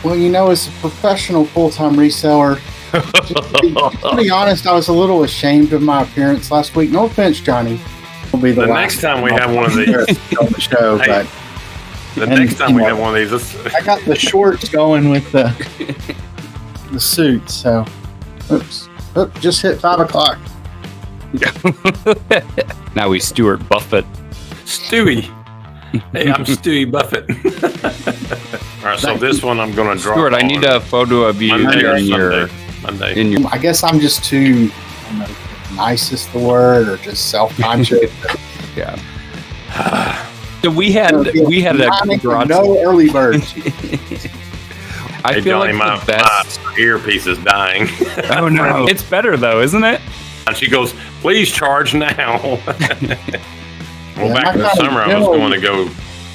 Well, as a professional full-time reseller, to be honest, I was a little ashamed of my appearance last week. No offense, Johnny. next time we have one of these on the show, hey, next time we have one of these, I got the shorts going with the suit. So, just hit 5 o'clock. Now he's Stewart Buffett. Stewie. Hey, I'm Stewie Buffett. All right, so this one I'm going to draw. Stewart, I need a photo of you Monday. in your. I guess I'm just too, I don't know, nice is the word, or just self-conscious. Yeah. So we had a garage. No early birds. I hey, feel Johnny, like the best. my earpiece is dying. Oh no, it's better though, isn't it? And she goes, "Please charge now." Well, back in the kinda summer, I was going to go.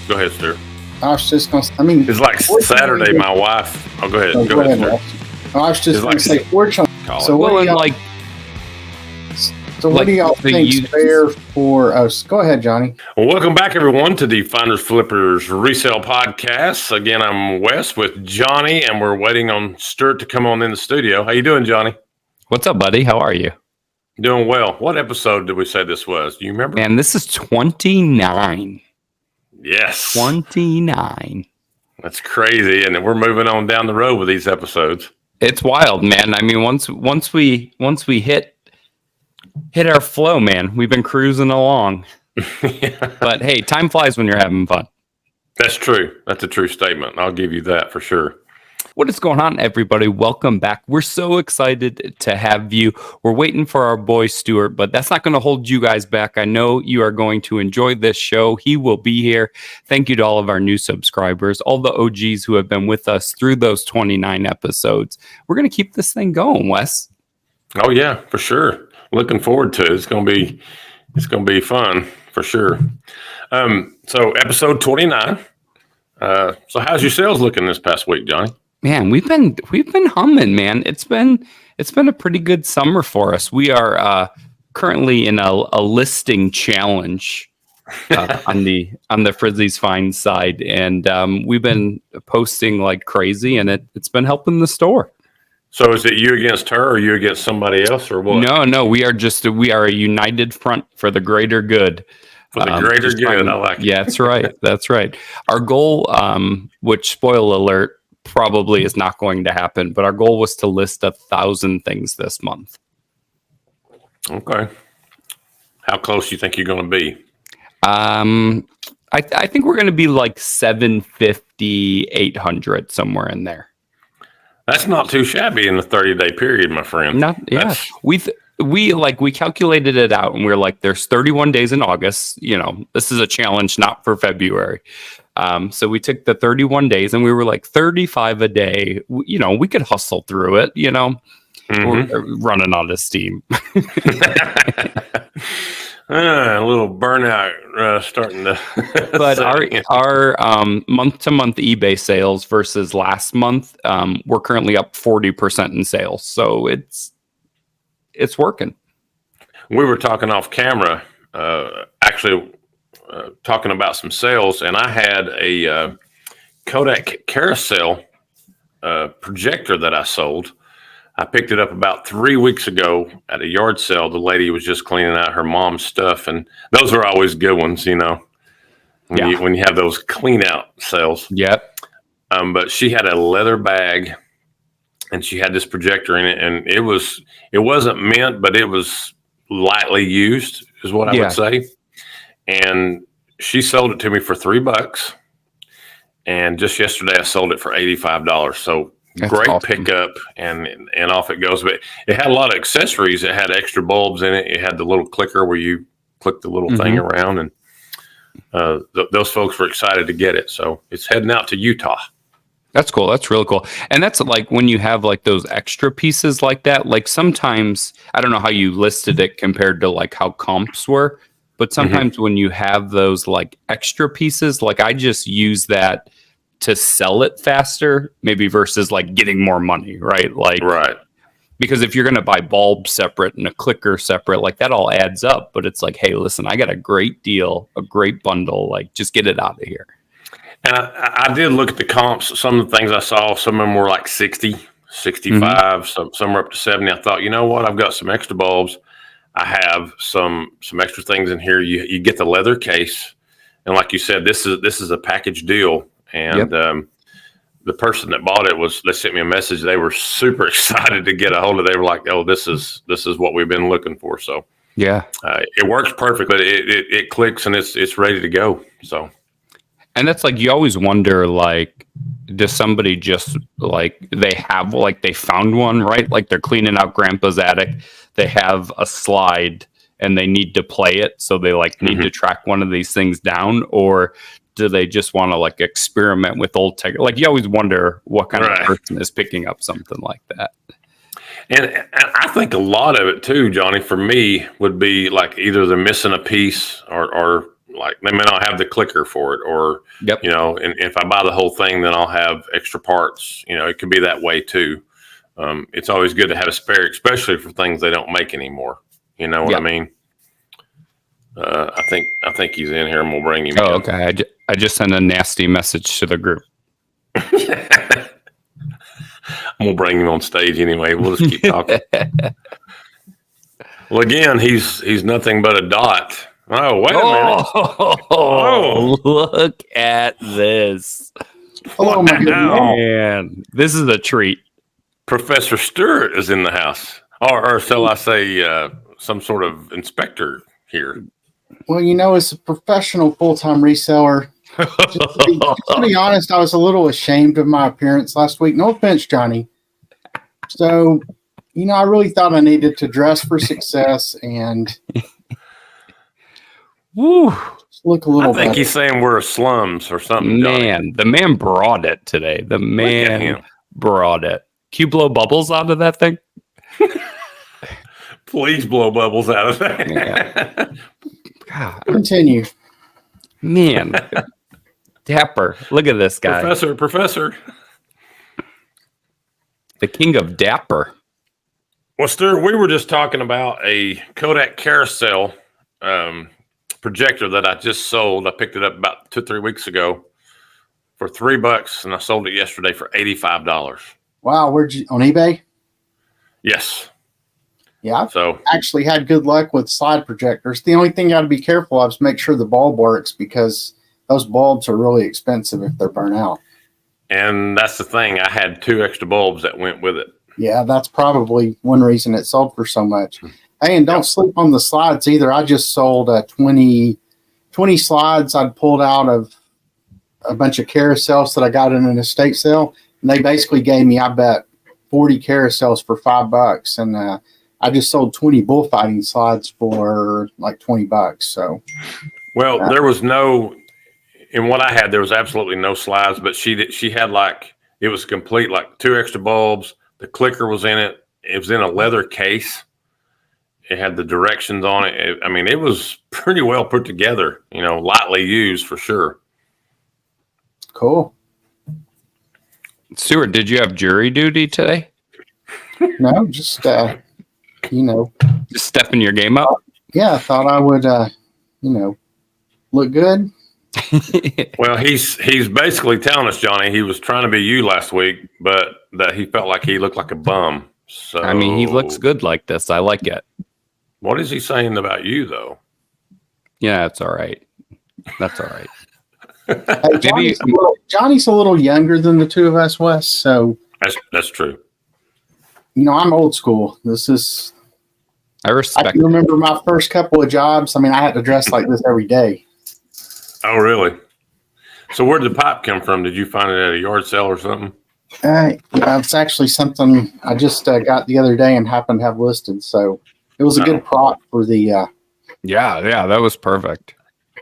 Go ahead, sir. I was just going to. I mean, It's like Saturday. My wife. Oh, go ahead. Go ahead, sir. I was just going to say, fortunately. So Well, what and do y'all, like so what like do y'all the think's youth- fair for us? Go ahead, Johnny. Well, welcome back, everyone, to the Finders Flippers Resell Podcast. Again, I'm Wes with Johnny, and we're waiting on Stewart to come on in the studio. How you doing, Johnny? what's up, buddy? How are you? Doing well. What episode did we say this was? Do you remember? Man, this is 29. Yes. 29. That's crazy, and we're moving on down the road with these episodes. It's wild, man. I mean, once we hit our flow, man, we've been cruising along. Yeah, But hey, time flies when you're having fun. that's true. That's a true statement. I'll give you that for sure. What is going on, everybody? Welcome back. We're so excited to have you. We're waiting for our boy Stewart, but that's not going to hold you guys back. I know you are going to enjoy this show. He will be here. Thank you to all of our new subscribers, all the OGs who have been with us through those 29 episodes. We're going to keep this thing going, Wes. Oh yeah, for sure. Looking forward to it. It's gonna be fun for sure. So episode 29. So how's your sales looking this past week, Johnny? Man, we've been humming, man. It's been a pretty good summer for us. We are currently in a listing challenge on the Frizzly's Find side, and we've been posting like crazy, and it's been helping the store. So is it you against her, or you against somebody else, or what? No, we are a united front for the greater good. For the greater good, I like it. Yeah, that's right. That's right. Our goal, which spoiler alert, probably is not going to happen, but our goal was to list 1,000 things this month. Okay. How close do you think you're going to be? I think we're going to be like 750, 800, somewhere in there. That's not too shabby in the 30-day period, my friend. Yeah. We calculated it out, and we're like, there's 31 days in August. This is a challenge, not for February. So we took the 31 days, and we were like 35 a day. We could hustle through it. We're running out of steam. A little burnout starting to. But our month-to-month eBay sales versus last month, we're currently up 40% in sales. So it's working. We were talking off camera, actually talking about some sales, and I had a Kodak carousel projector that I sold. I picked it up about 3 weeks ago at a yard sale. The lady was just cleaning out her mom's stuff, and those are always good ones, when you have those clean out sales. Yep. But she had a leather bag, and she had this projector in it, and it wasn't mint, but it was lightly used, is what I would say. And she sold it to me for $3. And just yesterday, I sold it for $85. So that's great awesome. pickup, and off it goes. But it had a lot of accessories. It had extra bulbs in it. It had the little clicker where you click the little thing around, and those folks were excited to get it. So it's heading out to Utah. That's cool. That's really cool. And that's like when you have like those extra pieces like that, like sometimes, I don't know how you listed it compared to like how comps were, but sometimes when you have those like extra pieces, like I just use that to sell it faster, maybe versus like getting more money, right? Right. Because if you're going to buy bulbs separate and a clicker separate, like that all adds up. But it's like, hey, listen, I got a great deal, a great bundle, like just get it out of here. And I did look at the comps. Some of the things I saw, some of them were like 60, 65, some were up to 70. I thought, you know what? I've got some extra bulbs. I have some extra things in here. You get the leather case, and like you said, this is a package deal. And the person that bought it they sent me a message. They were super excited to get a hold of it. They were like, "Oh, this is what we've been looking for." So Yeah. it works perfectly. It clicks and it's ready to go. So. And that's like, you always wonder, like, does somebody just like, they found one, right? Like they're cleaning out grandpa's attic. They have a slide and they need to play it. So they like need to track one of these things down, or do they just want to like experiment with old tech? Like, you always wonder what kind of person is picking up something like that. And I think a lot of it too, Johnny, for me would be like either they're missing a piece or like they may not have the clicker for it, or, you know, and if I buy the whole thing, then I'll have extra parts. You know, it could be that way too. It's always good to have a spare, especially for things they don't make anymore. You know what I mean? I think he's in here, and we'll bring him in. Okay. I just sent a nasty message to the group. We'll bring him on stage anyway. We'll just keep talking. Well, again, he's nothing but a dot. Oh, wait a minute. Oh, look at this. Oh, my Man, this is a treat. Professor Stewart is in the house. Or shall I say some sort of inspector here. Well, you know, as a professional full-time reseller, just to be honest, I was a little ashamed of my appearance last week. No offense, Johnny. So, you know, I really thought I needed to dress for success and look a little I think better. he's saying we're slums or something. Man, Johnny. the man brought it today. The man brought it. Can you blow bubbles out of that thing? Please blow bubbles out of that. Yeah. God, Continue. man. Dapper. Look at this guy. Professor. The king of Dapper. Well, Stuart, we were just talking about a Kodak carousel projector that I just sold. I picked it up about 2-3 weeks ago for $3, and I sold it yesterday for $85. Wow, where'd you on eBay? Yes. Yeah, So actually had good luck with slide projectors. The only thing you got to be careful of is make sure the bulb works, because those bulbs are really expensive if they're burnt out. And that's the thing. I had 2 extra bulbs that went with it. Yeah, that's probably one reason it sold for so much. Hey, and don't sleep on the slides either. I just sold 20 slides I'd pulled out of a bunch of carousels that I got in an estate sale. And they basically gave me, I bet, 40 carousels for $5. And I just sold 20 bullfighting slides for like $20. So, well, there was no, in what I had, there was absolutely no slides, but she had like, it was complete, like 2 extra bulbs. The clicker was in it. It was in a leather case. It had the directions on it. I mean, it was pretty well put together, you know, lightly used for sure. cool. Stewart, did you have jury duty today? No, just, you know. Just stepping your game up? Yeah, I thought I would, you know, look good. Well, he's basically telling us, Johnny, he was trying to be you last week, but that he felt like he looked like a bum. So I mean, he looks good like this. I like it. What is he saying about you, though? Yeah, it's all right. That's all right. Hey, Johnny's a little younger than the two of us, Wes. So that's true. You know, I'm old school. I respect. I can remember my first couple of jobs. I mean, I had to dress like this every day. Oh, really? So where did the pipe come from? Did you find it at a yard sale or something? Yeah, it's actually something I just got the other day and happened to have listed. So it was a good prop for the. Yeah, that was perfect.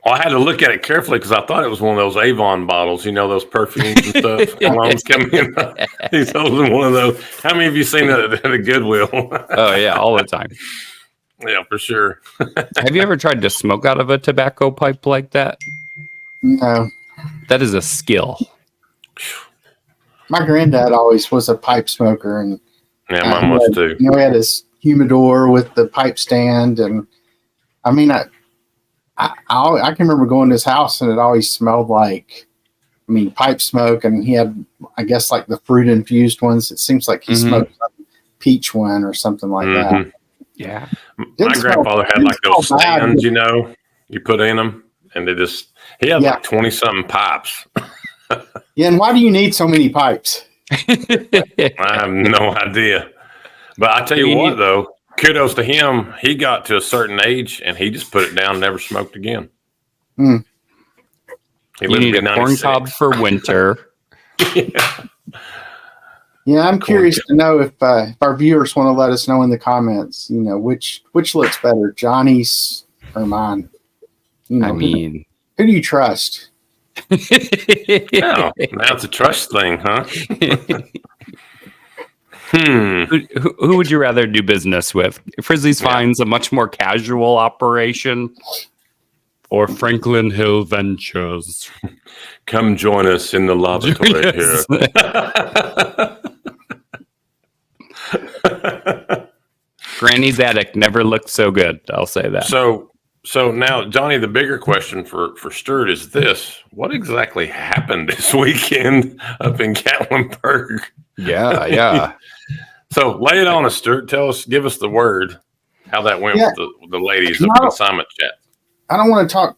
Well, I had to look at it carefully because I thought it was one of those Avon bottles, you know, those perfumes and stuff. Colognes coming in. He's holding one of those. How many of you seen that at a Goodwill? Oh, yeah, all the time. Yeah, for sure. Have you ever tried to smoke out of a tobacco pipe like that? No. That is a skill. My granddad always was a pipe smoker, and yeah, mine was too. You know, he had his humidor with the pipe stand, and I mean, I can remember going to his house, and it always smelled like mean, pipe smoke, and he had, I guess, like the fruit infused ones. It seems like he smoked a peach one or something like that. Yeah. My grandfather had like those stands, you put in them, and he had like 20 something pipes. Yeah, and why do you need so many pipes? I have no idea. But I tell you what, though, kudos to him. He got to a certain age, and he just put it down and never smoked again. Mm. You need a corn cob for winter. Yeah, I'm curious to know if our viewers want to let us know in the comments, which looks better, Johnny's or mine. I mean, who do you trust? Now it's a trust thing, huh? Who would you rather do business with? Frizzly's Fine's a much more casual operation, or Franklin Hill Ventures? Come join us in the lavatory here. Granny's attic never looked so good. I'll say that. So now, Johnny, the bigger question for Stewart is this: what exactly happened this weekend up in Gatlinburg? Yeah. So lay it on us, Stewart. Give us the word, how that went with the ladies of the consignment chat. I don't want to talk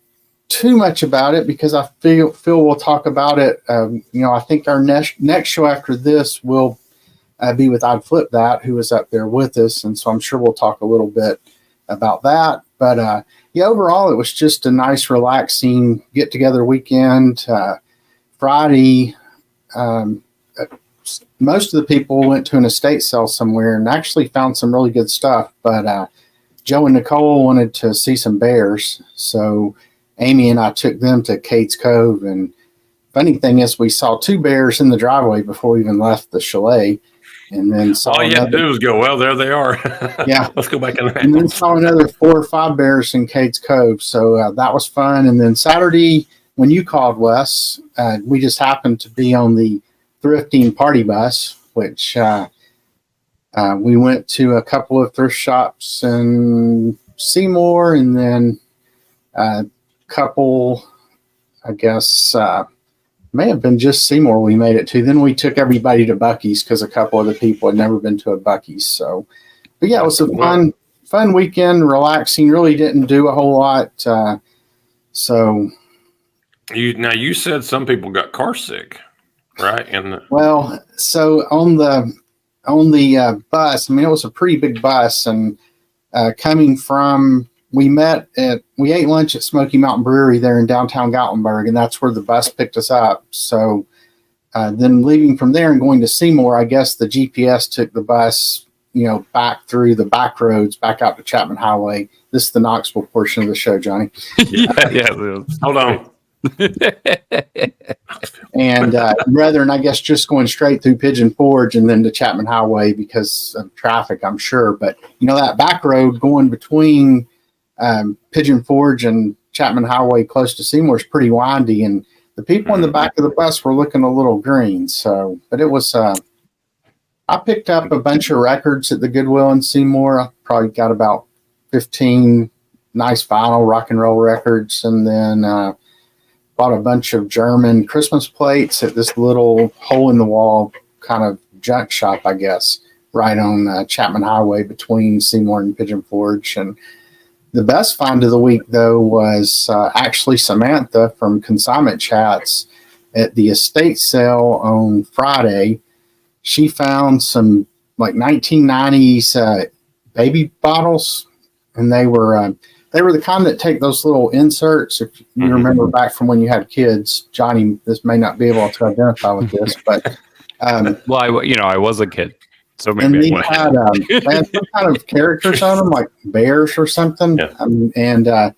too much about it because I feel we'll talk about it. I think our next show after this will be with I'd Flip That, who was up there with us. And so I'm sure we'll talk a little bit about that. But overall, it was just a nice, relaxing get-together weekend. Friday, most of the people went to an estate sale somewhere and actually found some really good stuff. But Joe and Nicole wanted to see some bears. So Amy and I took them to Cade's Cove. And funny thing is, we saw 2 bears in the driveway before we even left the chalet. And then all you had to do was go, well, there they are. Yeah. Let's go back in the house. And then saw another 4 or 5 bears in Cade's Cove. So that was fun. And then Saturday, when you called, Wes, we just happened to be on the thrifting party bus, which we went to a couple of thrift shops in Seymour, and then a couple, I guess, may have been just Seymour we made it to. Then we took everybody to Buc-ee's because a couple of the people had never been to a Buc-ee's. So, but yeah, it was a fun weekend, relaxing. Really didn't do a whole lot. So, you said some people got car sick, right? Well, so on the bus, I mean, it was a pretty big bus, and coming from. We ate lunch at Smoky Mountain Brewery there in downtown Gatlinburg, and that's where the bus picked us up. So then leaving from there and going to Seymour, I guess the GPS took the bus, back through the back roads, back out to Chapman Highway. This is the Knoxville portion of the show, Johnny. Yeah. Hold on. And rather than, I guess, just going straight through Pigeon Forge and then to Chapman Highway because of traffic, I'm sure. But, that back road going between Pigeon Forge and Chapman Highway close to Seymour is pretty windy, and the people in the back of the bus were looking a little green. So, but it was, I picked up a bunch of records at the Goodwill in Seymour. I probably got about 15 nice vinyl rock and roll records, and then bought a bunch of German Christmas plates at this little hole in the wall kind of junk shop, I guess, right on Chapman Highway between Seymour and Pigeon Forge. And the best find of the week, though, was actually Samantha from Consignment Chats at the estate sale on Friday. She found some like 1990s baby bottles, and they were the kind that take those little inserts. If you remember back from when you had kids, Johnny, this may not be able to identify with this, but well, I was a kid. So maybe and they had some kind of characters on them, like bears or something. Yeah. And I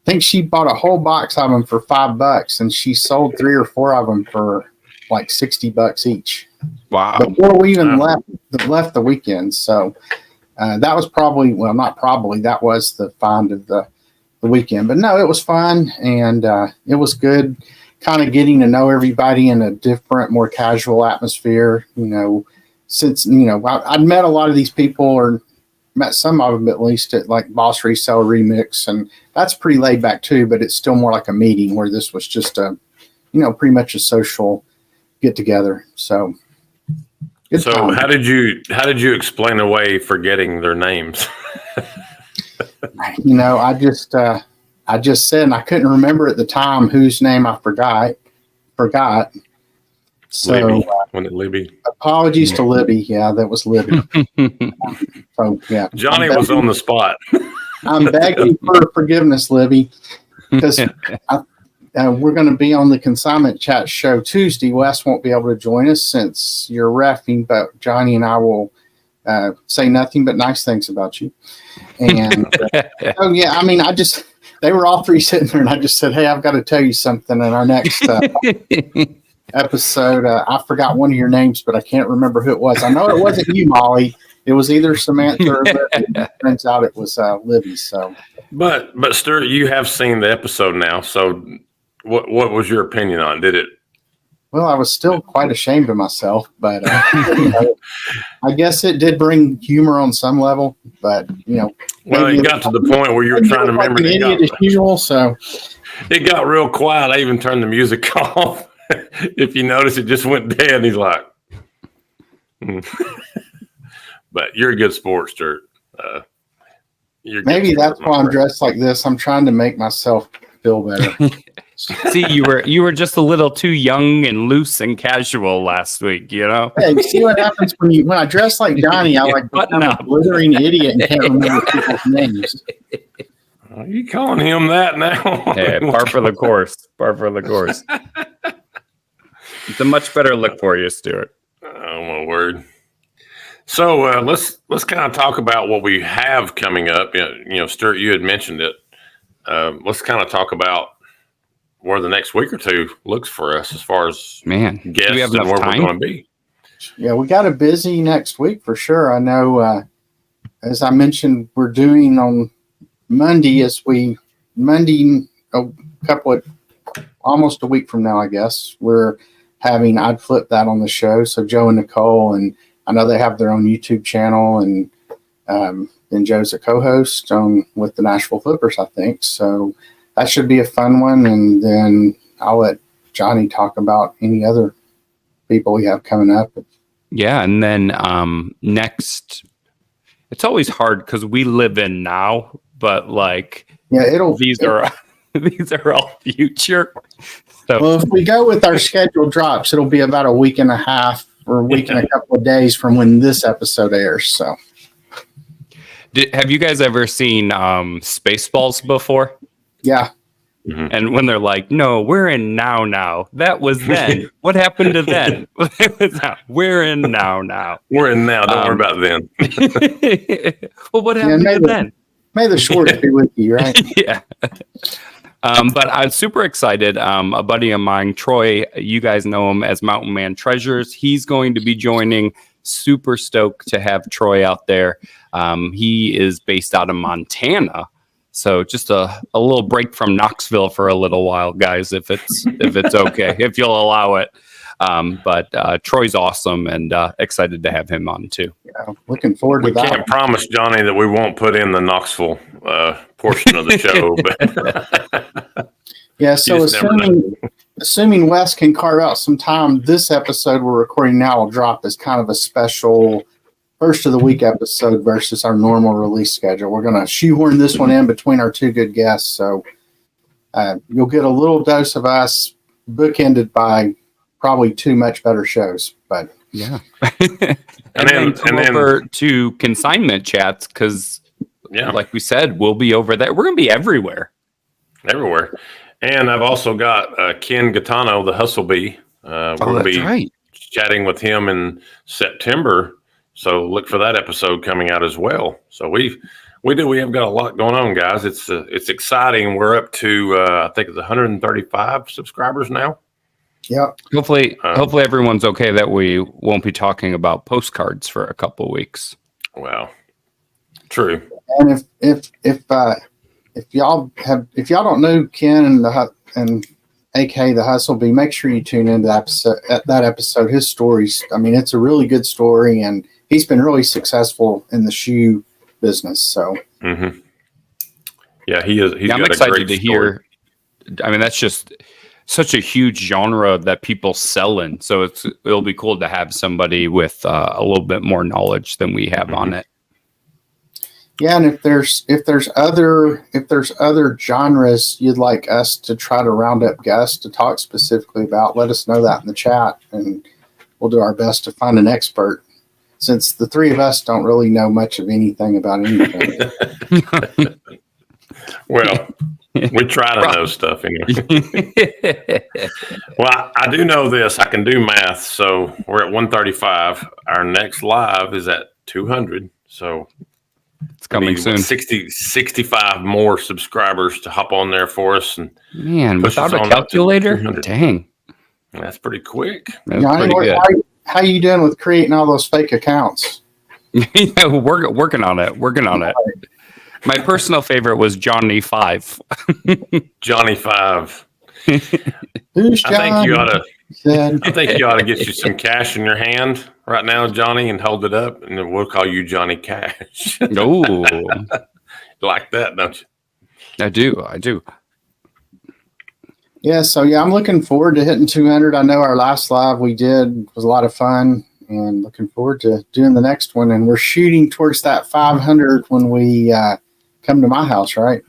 think she bought a whole box of them for $5, and she sold 3 or 4 of them for like $60 each. Wow! Before we even left the weekend, so that was that was the find of the weekend. But no, it was fun, and it was good, kind of getting to know everybody in a different, more casual atmosphere. Since, I'd met a lot of these people, or met some of them at least, at like Boss Resell Remix, and that's pretty laid back too, but it's still more like a meeting, where this was just a pretty much a social get together. So, good So time. how did you explain away forgetting their names? I just said, and I couldn't remember at the time whose name I forgot. So Libby. Wasn't it Libby? apologies to Libby. Yeah, that was Libby. So yeah, Johnny was on the spot. I'm begging for forgiveness, Libby, because we're going to be on the consignment chat show Tuesday. Wes won't be able to join us since you're reffing, but Johnny and I will say nothing but nice things about you. And they were all three sitting there, and I just said, "Hey, I've got to tell you something." In our next episode, I forgot one of your names, but I can't remember who it was. I know it wasn't you, Molly. It was either Samantha or Libby. Turns out it was Libby. So, but Stewart, you have seen the episode now. So, what was your opinion on it? Did it? Well, I was still quite ashamed of myself, but I guess it did bring humor on some level. But well, it got to the point where you were trying to remember. Like an idiot as usual, so it got real quiet. I even turned the music off. If you notice, it just went dead. And he's like, But you're a good sport, Stewart. Maybe that's why I'm dressed like this. I'm trying to make myself feel better. See, you were just a little too young and loose and casual last week, Hey, see what happens when I dress like Johnny? I like become a blithering idiot and can't remember people's names. Are you calling him that now? Yeah, par for the course. Par for the course. It's a much better look for you, Stewart. Oh my word! So let's kind of talk about what we have coming up. Stewart, you had mentioned it. Let's kind of talk about where the next week or two looks for us as far as guests and where we're going to be. Yeah, we got a busy next week for sure. I know, as I mentioned, we're doing on Monday almost a week from now, I guess, I'd flip that on the show. So Joe and Nicole, and I know they have their own YouTube channel, and then Joe's a co-host with the Nashville Flippers, I think. So that should be a fun one. And then I'll let Johnny talk about any other people we have coming up. Yeah. And then next, it's always hard because we live in now, but these are all future. So, well, if we go with our scheduled drops, it'll be about a week and a half or a week and a couple of days from when this episode airs. So, have you guys ever seen Spaceballs before? Yeah. Mm-hmm. And when they're like, "No, we're in now. That was then. What happened to then? We're in now. We're in now. Don't worry about then." Well, what happened to then? May the shorts be with you, right? Yeah. But I'm super excited. A buddy of mine, Troy, you guys know him as Mountain Man Treasures. He's going to be joining. Super stoked to have Troy out there. He is based out of Montana. So just a little break from Knoxville for a little while, guys, if it's okay, if you'll allow it. But Troy's awesome and excited to have him on too. Yeah, looking forward to that. We can't promise Johnny that we won't put in the Knoxville portion of the show. But yeah, so assuming Wes can carve out some time, this episode we're recording now will drop as kind of a special first of the week episode versus our normal release schedule. We're going to shoehorn this one in between our two good guests. So you'll get a little dose of us bookended by probably two much better shows. But yeah. and then come over to consignment chats because, like we said, we'll be over there. We're going to be everywhere. And I've also got Ken Gaetano, the Hustle Bee. We're going to be chatting with him in September. So look for that episode coming out as well. So we have got a lot going on, guys. It's exciting. We're up to I think it's 135 subscribers now. Yeah. Hopefully everyone's okay that we won't be talking about postcards for a couple of weeks. Well, true. And if y'all don't know Ken and AK the Hustle Bee, make sure you tune into that episode. His stories, I mean, it's a really good story, and he's been really successful in the shoe business. So, yeah, he is. I'm excited to hear. I mean, that's just such a huge genre that people sell in. So it'll be cool to have somebody with a little bit more knowledge than we have on it. Yeah, and if there's other genres you'd like us to try to round up guests to talk specifically about, let us know that in the chat, and we'll do our best to find an expert. Since the three of us don't really know much of anything about anything. Well, we try to know stuff anyway. Well, I do know this. I can do math. So we're at 135. Our next live is at 200. So it's coming soon. 65 more subscribers to hop on there for us. And man, without a calculator? Dang. That's pretty quick. That's pretty good. How are you doing with creating all those fake accounts? Yeah, we're working on it. My personal favorite was Johnny 5. Johnny 5. Who's John? I think you ought to get you some cash in your hand right now, Johnny, and hold it up, and then we'll call you Johnny Cash. Oh, like that, don't you? I do. Yeah, so I'm looking forward to hitting 200. I know our last live we did was a lot of fun, and looking forward to doing the next one. And we're shooting towards that 500 when we come to my house, right?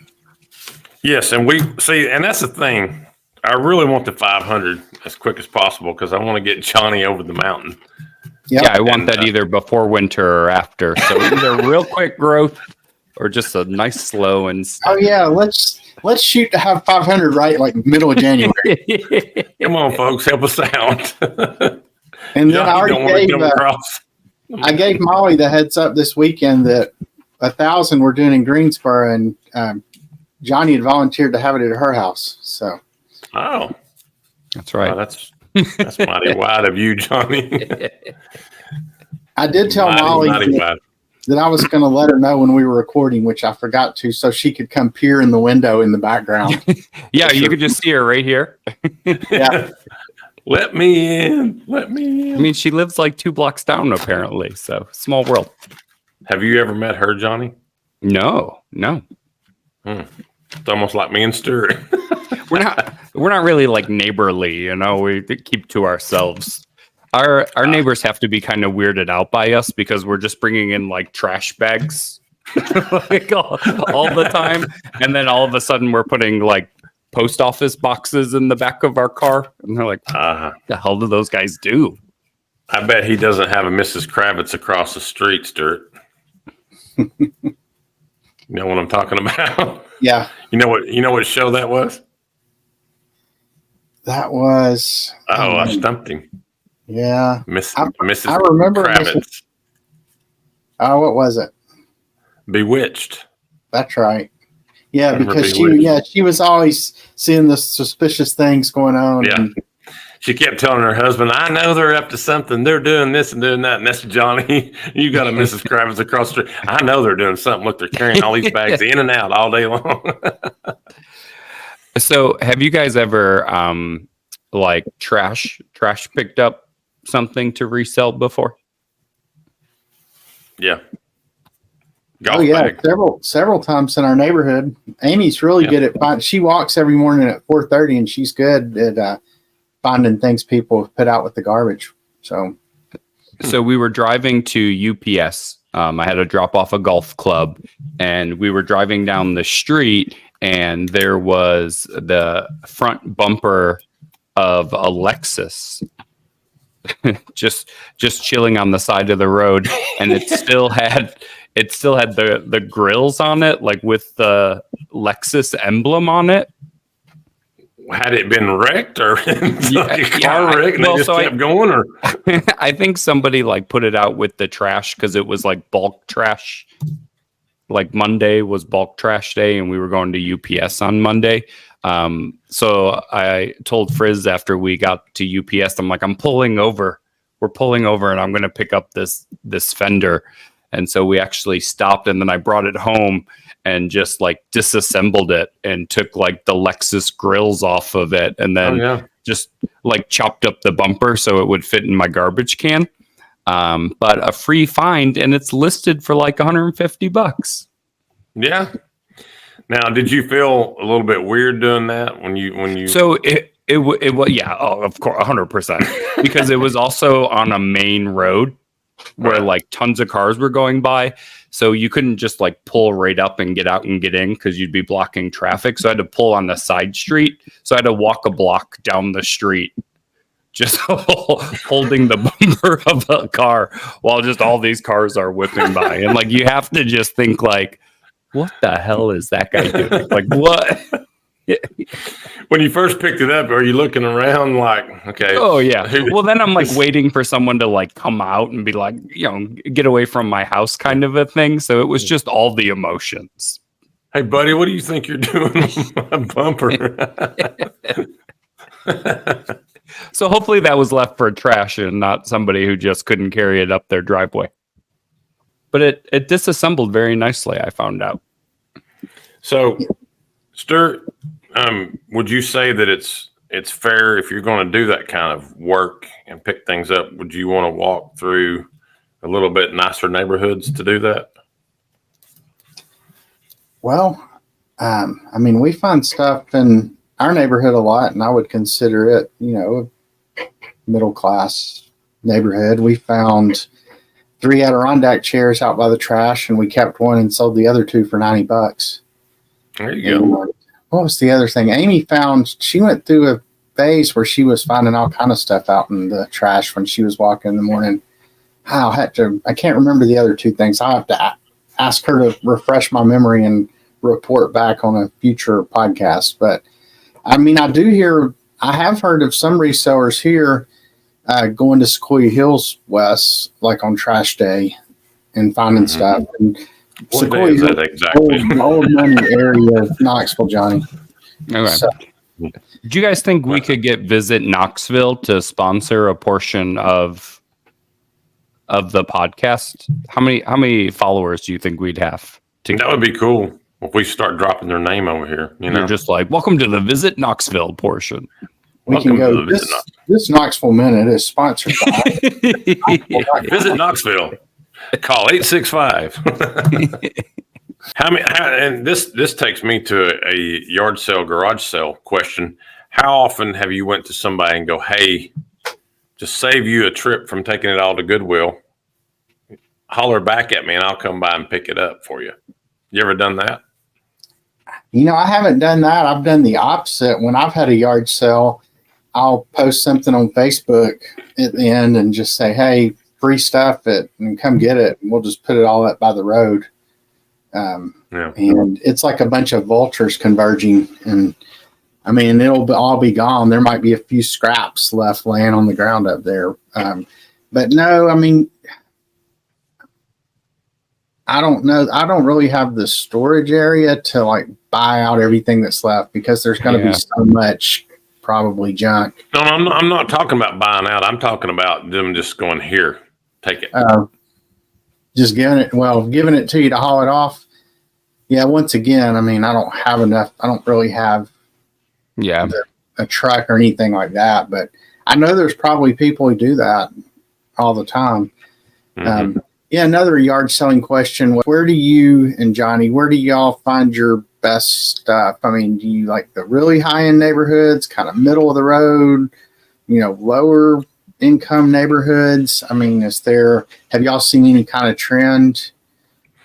Yes, and we see, and that's the thing. I really want the 500 as quick as possible because I want to get Johnny over the mountain. Yep. Yeah, I want that either before winter or after. So either real quick growth or just a nice slow and oh yeah, let's shoot to have 500 right like middle of January. Come on, folks, help us out. And then I gave Molly the heads up this weekend that 1,000 we're doing in Greensboro, and Johnny had volunteered to have it at her house. So, oh, that's right. Wow, that's mighty wide of you, Johnny. I did tell Molly that I was going to let her know when we were recording, which I forgot to, so she could come peer in the window in the background. Yeah, you could just see her right here. Yeah. Let me in. Let me in. I mean, she lives like 2 blocks down, apparently. So small world. Have you ever met her, Johnny? No. It's almost like me and Stewart. We're not really like neighborly, we keep to ourselves. Our neighbors have to be kind of weirded out by us because we're just bringing in like trash bags like all the time, and then all of a sudden we're putting like post office boxes in the back of our car, and they're like, "What the hell do those guys do?" I bet he doesn't have a Mrs. Kravitz across the street, Stewart. You know what I'm talking about? Yeah. You know what show that was? That was. I stumped him. Yeah. Mrs. I remember Kravitz. What was it? Bewitched. That's right. Yeah, because Bewitched. she was always seeing the suspicious things going on. Yeah. She kept telling her husband, I know they're up to something. They're doing this and doing that. And that's Johnny. You got a Mrs. Kravitz across the street. I know they're doing something. Look, they're carrying all these bags in and out all day long. So have you guys ever like trash picked up something to resell before? Yeah. Golf bag. Several times in our neighborhood. Amy's really good at finding. She walks every morning at 4:30, and she's good at finding things people put out with the garbage. So we were driving to UPS. I had to drop off a golf club, and we were driving down the street, and there was the front bumper of a Lexus just chilling on the side of the road, and it still had the grills on it, like with the Lexus emblem on it. Had it been wrecked or car wrecked and they just kept going? Or I think somebody like put it out with the trash because it was like bulk trash. Like Monday was bulk trash day, and we were going to UPS on Monday. So I told Frizz after we got to UPS, I'm like, I'm pulling over. We're pulling over, and I'm going to pick up this fender. And so we actually stopped, and then I brought it home and just like disassembled it and took like the Lexus grills off of it, and then just like chopped up the bumper so it would fit in my garbage can. But a free find, and it's listed for like $150. Yeah. Now, did you feel a little bit weird doing that when you? So It was, yeah, oh, of course, 100%. Because it was also on a main road where like tons of cars were going by. So you couldn't just like pull right up and get out and get in because you'd be blocking traffic. So I had to pull on the side street. So I had to walk a block down the street, just holding the bumper of a car while just all these cars are whipping by. And like, you have to just think like, what the hell is that guy doing? Like, what? When you first picked it up, are you looking around like, okay? Oh yeah. Well, then I'm like waiting for someone to like come out and be like, get away from my house kind of a thing. So it was just all the emotions. Hey, buddy, what do you think you're doing with my bumper? So hopefully that was left for trash and not somebody who just couldn't carry it up their driveway. But it disassembled very nicely, I found out. So, Stewart, would you say that it's fair if you're going to do that kind of work and pick things up? Would you want to walk through a little bit nicer neighborhoods to do that? Well, I mean, we find stuff in our neighborhood a lot, and I would consider it, a middle class neighborhood. We found 3 Adirondack chairs out by the trash, and we kept one and sold the other 2 for $90. There you go. What was the other thing? Amy she went through a phase where she was finding all kind of stuff out in the trash when she was walking in the morning. I can't remember the other 2 things. I'll have to ask her to refresh my memory and report back on a future podcast. But I mean, I have heard of some resellers here going to Sequoia Hills West, like on trash day, and finding stuff. And what day is that exactly? Old money area of Knoxville, Johnny. Okay. So, do you guys think we could get Visit Knoxville to sponsor a portion of the podcast? How many followers do you think we'd have? That would be cool if we start dropping their name over here. They're just like, welcome to the Visit Knoxville portion. We can go. This Knoxville Minute is sponsored by Visit Knoxville. Call 865. And this takes me to a yard sale, garage sale question. How often have you went to somebody and go, hey, to save you a trip from taking it all to Goodwill, holler back at me and I'll come by and pick it up for you? You ever done that? I haven't done that. I've done the opposite. When I've had a yard sale, I'll post something on Facebook at the end and just say, hey, free stuff and come get it. And we'll just put it all up by the road. And it's like a bunch of vultures converging. And I mean, it'll all be gone. There might be a few scraps left laying on the ground up there. But no, I mean, I don't know. I don't really have the storage area to like buy out everything that's left because there's going to be so much probably junk. No, I'm not talking about buying out. I'm talking about them just going, here, take it. Just giving it to you to haul it off. Yeah. Once again, I mean, I don't have enough. I don't really have a truck or anything like that, but I know there's probably people who do that all the time. Mm-hmm. Another yard selling question. Where do you and Johnny, where do y'all find your best stuff? I mean, do you like the really high-end neighborhoods, kind of middle of the road, lower income neighborhoods? I mean, have y'all seen any kind of trend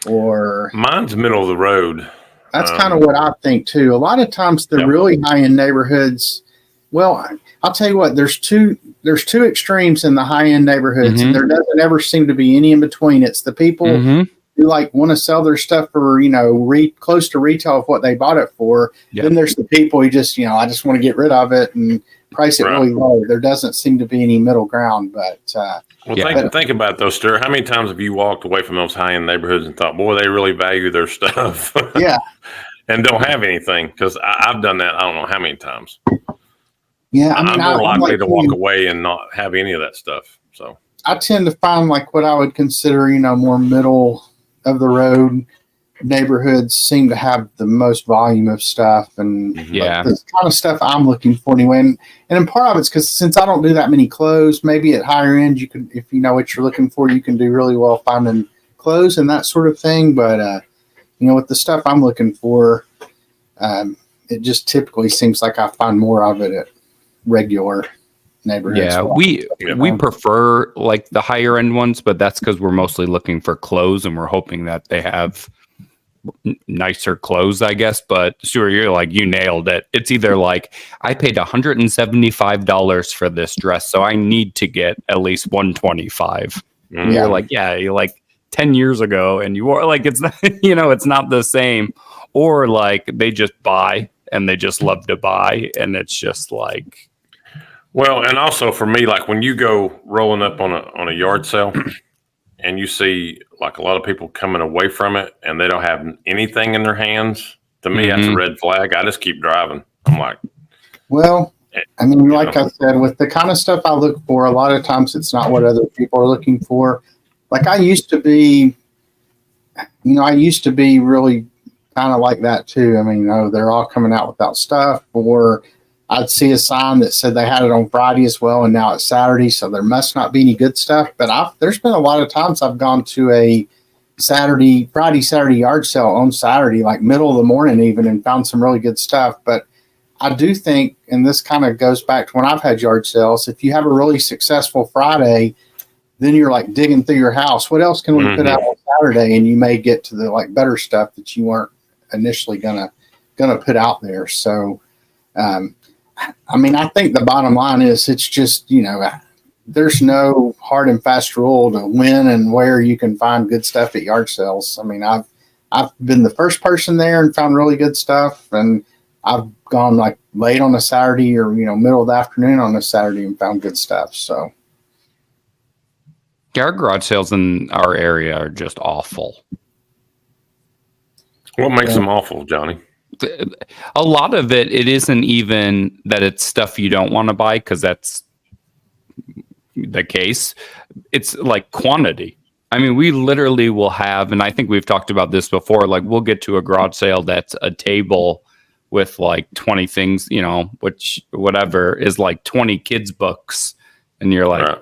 or? Mine's middle of the road. That's kind of what I think too. A lot of times the really high-end neighborhoods, well, I'll tell you what, there's two extremes in the high-end neighborhoods, and there doesn't ever seem to be any in between. It's the people who like want to sell their stuff for, close to retail of what they bought it for. Yep. Then there's the people who just, I just want to get rid of it and price it really low. There doesn't seem to be any middle ground, but think about it though, Stewart. How many times have you walked away from those high-end neighborhoods and thought, boy, they really value their stuff? Yeah. And don't have anything? Because I've done that I don't know how many times. Yeah, I mean, I'm more likely to walk away and not have any of that stuff. So I tend to find like what I would consider, more middle of the road neighborhoods seem to have the most volume of stuff and the kind of stuff I'm looking for anyway. And in part of it's because since I don't do that many clothes, maybe at higher end, you can, if you know what you're looking for, you can do really well finding clothes and that sort of thing. But, with the stuff I'm looking for, it just typically seems like I find more of it at regular neighborhoods. Yeah, we prefer like the higher end ones, but that's because we're mostly looking for clothes and we're hoping that they have nicer clothes, I guess. But Stuart, you nailed it. It's either like I paid $175 for this dress, so I need to get at least 125. And you're like, you're like 10 years ago, and you wore like it's not, it's not the same. Or like they just buy and they just love to buy, and it's just like. Well, and also for me, like when you go rolling up on a yard sale and you see like a lot of people coming away from it and they don't have anything in their hands, to me, that's a red flag. I just keep driving. I'm like, well, I mean, like I said, with the kind of stuff I look for, a lot of times it's not what other people are looking for. Like I used to be really kind of like that too. I mean, they're all coming out without stuff, or I'd see a sign that said they had it on Friday as well, and now it's Saturday, so there must not be any good stuff. But there's been a lot of times I've gone to a Saturday yard sale on Saturday, like middle of the morning even, and found some really good stuff. But I do think, and this kind of goes back to when I've had yard sales, if you have a really successful Friday, then you're like digging through your house. What else can we put out on Saturday? And you may get to the like better stuff that you weren't initially gonna put out there. So, I mean, I think the bottom line is it's just, there's no hard and fast rule to when and where you can find good stuff at yard sales. I mean, I've been the first person there and found really good stuff, and I've gone like late on a Saturday or, middle of the afternoon on a Saturday and found good stuff. So. Our garage sales in our area are just awful. What makes them awful, Johnny? A lot of it isn't even that it's stuff you don't want to buy, because that's the case. It's like quantity. I mean, we literally will have, and I think we've talked about this before, like we'll get to a garage sale that's a table with like 20 things, which whatever is like 20 kids' books. And you're like,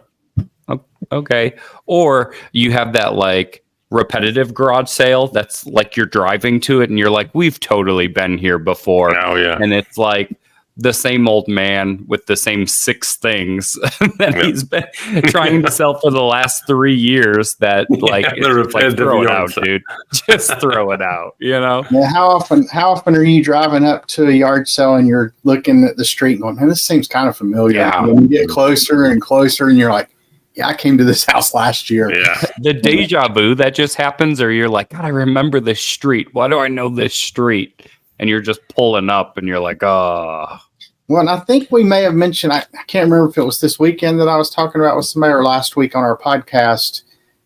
okay. Or you have that like repetitive garage sale that's like you're driving to it and you're like, we've totally been here before. Oh yeah. And it's like the same old man with the same 6 things that he's been trying to sell for the last 3 years, that like, it's like throw it out, dude. Just throw it out, Yeah, how often are you driving up to a yard sale and you're looking at the street and going, hey, this seems kind of familiar. Yeah. And you get closer and closer and you're like, yeah, I came to this house last year. Yeah. The deja vu that just happens, or you're like, God, I remember this street. Why do I know this street? And you're just pulling up and you're like, oh. Well, and I think we may have mentioned, I can't remember if it was this weekend that I was talking about with somebody or last week on our podcast,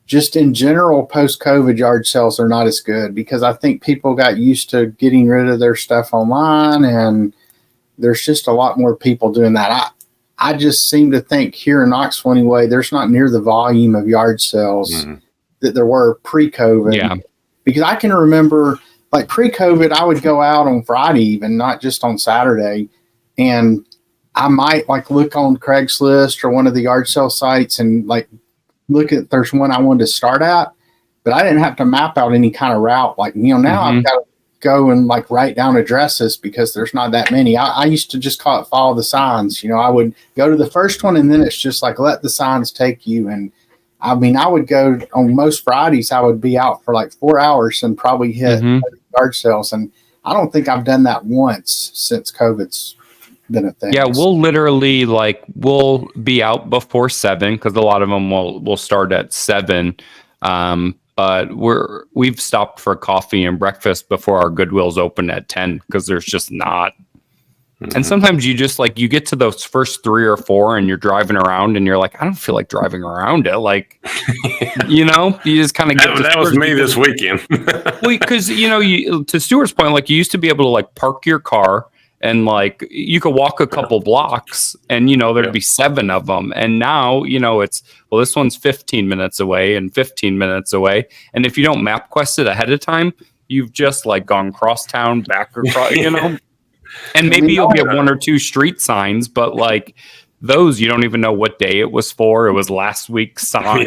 just in general, post-COVID yard sales are not as good because I think people got used to getting rid of their stuff online, and there's just a lot more people doing that. I just seem to think here in Knoxville anyway, there's not near the volume of yard sales that there were pre-COVID. Yeah. Because I can remember, like pre-COVID, I would go out on Friday even, not just on Saturday, and I might like look on Craigslist or one of the yard sale sites and like look at there's one I wanted to start at, but I didn't have to map out any kind of route. Like, now I've got to go and like write down addresses because there's not that many. I used to just call it follow the signs. I would go to the first one and then it's just like let the signs take you. And I mean, I would go on most Fridays, I would be out for like 4 hours and probably hit yard sales. And I don't think I've done that once since COVID's been a thing. Yeah, we'll literally we'll be out before 7 because a lot of them will start at 7. But we've stopped for coffee and breakfast before our Goodwill's open at 10 because there's just not. And sometimes you just you get to those first 3 or 4 and you're driving around and you're like, I don't feel like driving around it. You just kind of get that was me this weekend. Well, because, to Stuart's point, you used to be able to park your car and you could walk a couple blocks and, there'd be 7 of them. And now, it's, well, this one's 15 minutes away and 15 minutes away. And if you don't map quest it ahead of time, you've just gone cross town, back across, and maybe you'll get 1 or 2 street signs, but those, you don't even know what day it was for. It was last week's sign,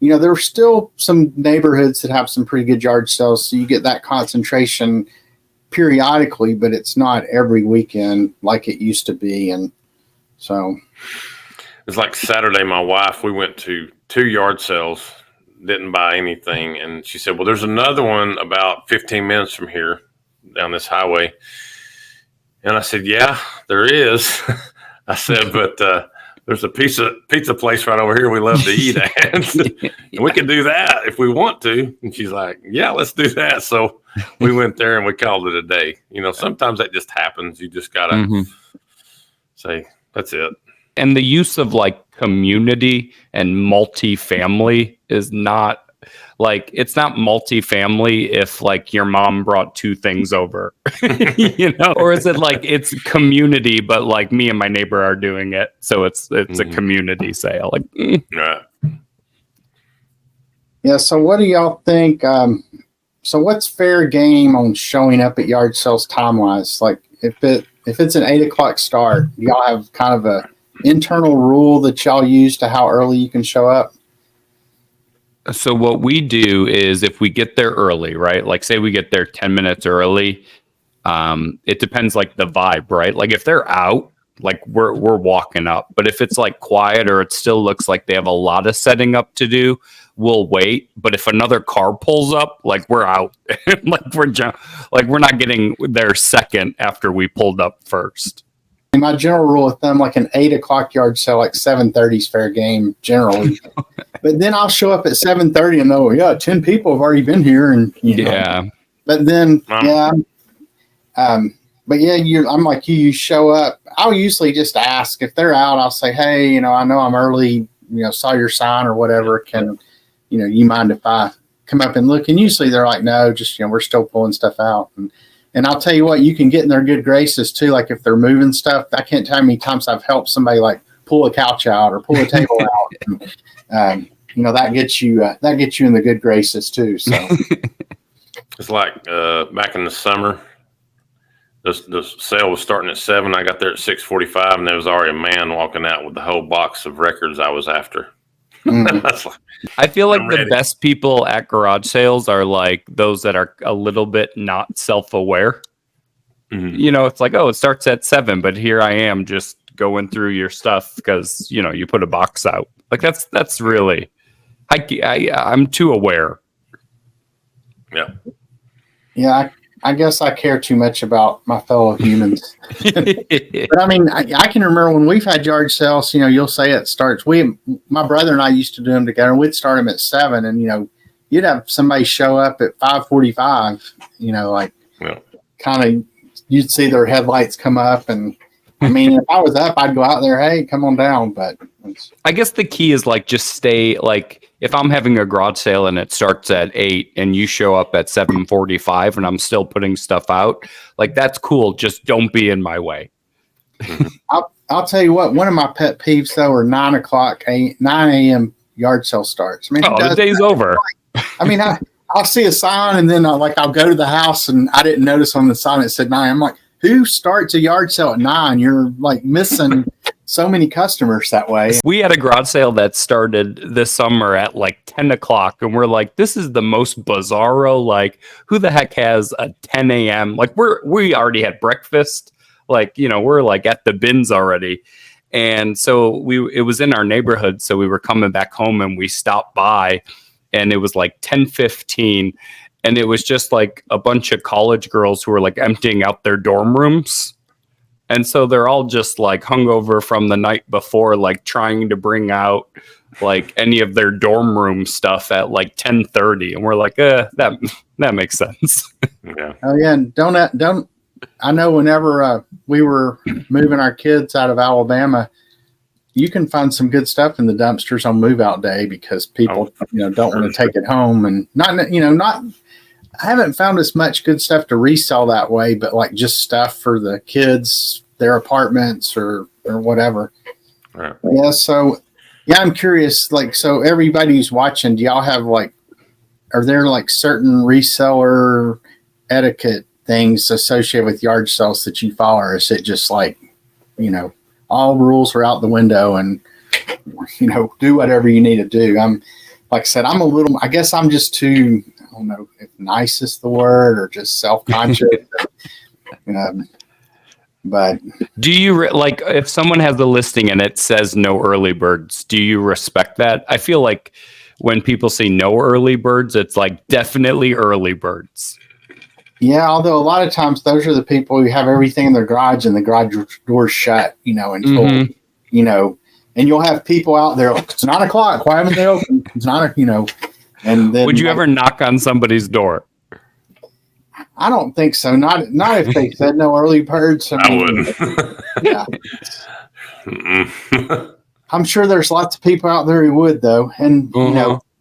there are still some neighborhoods that have some pretty good yard sales. So you get that concentration periodically, but it's not every weekend like it used to be. And so it's like Saturday, my wife, we went to 2 yard sales, didn't buy anything. And she said, well, there's another one about 15 minutes from here down this highway. And I said, yeah, there is. I said, but there's a pizza place right over here we love to eat at. And we can do that if we want to. And she's like, yeah, let's do that. So we went there and we called it a day. You know, sometimes that just happens. You just got to say, that's it. And the use of like community and multifamily is not like, it's not multifamily if like your mom brought 2 things over, you know, or is it like it's community, but like me and my neighbor are doing it. So it's a community sale. Like, Right. yeah. So what do y'all think? So what's fair game on showing up at yard sales time wise? Like if it's an 8 o'clock start, y'all have kind of a internal rule that y'all use to how early you can show up? So what we do is if we get there early, right? Like say we get there 10 minutes early, it depends like the vibe, right? Like if they're out, like we're walking up. But if it's like quiet or it still looks like they have a lot of setting up to do, we'll wait. But if another car pulls up, like we're out. like we're not getting there second after we pulled up first. And my general rule of thumb, like an 8 o'clock yard sale, like 7:30 is fair game generally. But then I'll show up at 7:30 and know, yeah, 10 people have already been here, and you know. Yeah. But then, but yeah, I'm like you show up. I'll usually just ask if they're out. I'll say, hey, you know, I know I'm early. You know, saw your sign or whatever. Can you mind if I come up and look? And usually they're like, no, just we're still pulling stuff out. And I'll tell you what, you can get in their good graces too. Like if they're moving stuff, I can't tell how many times I've helped somebody like pull a couch out or pull a table out. And, that gets you in the good graces too. So it's like back in the summer, the sale was starting at 7. I got there at 6:45, and there was already a man walking out with the whole box of records I was after. I feel like the best people at garage sales are like those that are a little bit not self-aware. It's like, oh, it starts at 7, but here I am just going through your stuff because, you put a box out. Like that's really, I'm too aware. Yeah. Yeah. I guess I care too much about my fellow humans. But I mean, I can remember when we've had yard sales, you'll say it starts. My brother and I used to do them together, and we'd start them at 7, and, you'd have somebody show up at 5:45, kind of, you'd see their headlights come up. And I mean, if I was up, I'd go out there, hey, come on down. But I guess the key is like, just stay like, if I'm having a garage sale and it starts at 8 and you show up at 7:45 and I'm still putting stuff out, like that's cool. Just don't be in my way. I'll tell you what, one of my pet peeves though are 9 a.m. yard sale starts. I mean, the day's over. I mean, I'll see a sign and then I'll go to the house and I didn't notice on the sign it said 9. I'm like, who starts a yard sale at 9? You're like missing so many customers that way. We had a garage sale that started this summer at like 10 o'clock, and we're like, this is the most bizarro. Like, who the heck has a 10 a.m.? Like, we already had breakfast. Like, we're like at the bins already. And so it was in our neighborhood. So we were coming back home and we stopped by, and it was like 10:15. And it was just like a bunch of college girls who were like emptying out their dorm rooms. And so they're all just like hungover from the night before, like trying to bring out like any of their dorm room stuff at like 10:30. And we're like, that makes sense. Yeah. Oh yeah. And don't, I know whenever we were moving our kids out of Alabama, you can find some good stuff in the dumpsters on move out day because people, don't want to take it home, and I haven't found as much good stuff to resell that way, but like just stuff for the kids, their apartments or whatever. Right. Yeah. So yeah, I'm curious, like, so everybody who's watching, do y'all have are there like certain reseller etiquette things associated with yard sales that you follow? Or is it just like, all rules are out the window and, do whatever you need to do? Like I said, I guess I'm just too, I don't know if nice is the word or just self-conscious. But Do you like if someone has the listing and it says no early birds, do you respect that? I feel like when people say no early birds, it's like definitely early birds. yeah, although a lot of times those are the people who have everything in their garage and the garage door's shut, until, and you'll have people out there, like, it's 9:00. Why haven't they opened? It's not, and then. Would you ever knock on somebody's door? I don't think so. Not if they said no early birds. I wouldn't. Yeah. I'm sure there's lots of people out there who would, though. And,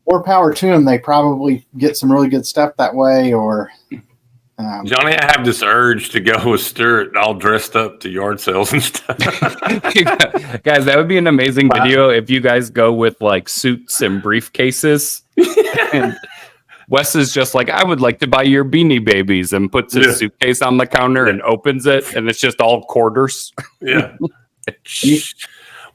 more power to them. They probably get some really good stuff that way. Or Johnny, I have this urge to go with Stewart all dressed up to yard sales and stuff. Guys, that would be an amazing video if you guys go with like suits and briefcases. And Wes is just like, I would like to buy your Beanie Babies, and puts his suitcase on the counter and opens it, and it's just all quarters. Yeah.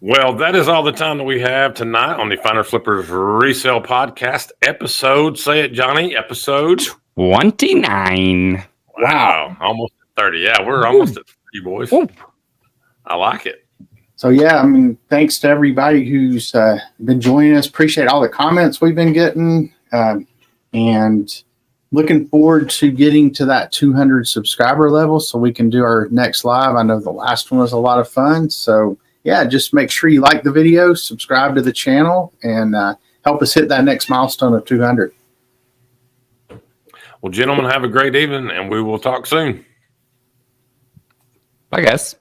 Well, that is all the time that we have tonight on the Finder Flippers Resell Podcast episode. Say it, Johnny. Episode 29. Wow. Almost at 30. Yeah, we're almost at 30, boys. Ooh. I like it. So, yeah, I mean, thanks to everybody who's been joining us. Appreciate all the comments we've been getting. And looking forward to getting to that 200 subscriber level so we can do our next live. I know the last one was a lot of fun. So, yeah, just make sure you like the video, subscribe to the channel, and help us hit that next milestone of 200. Well, gentlemen, have a great evening, and we will talk soon. Bye, guys.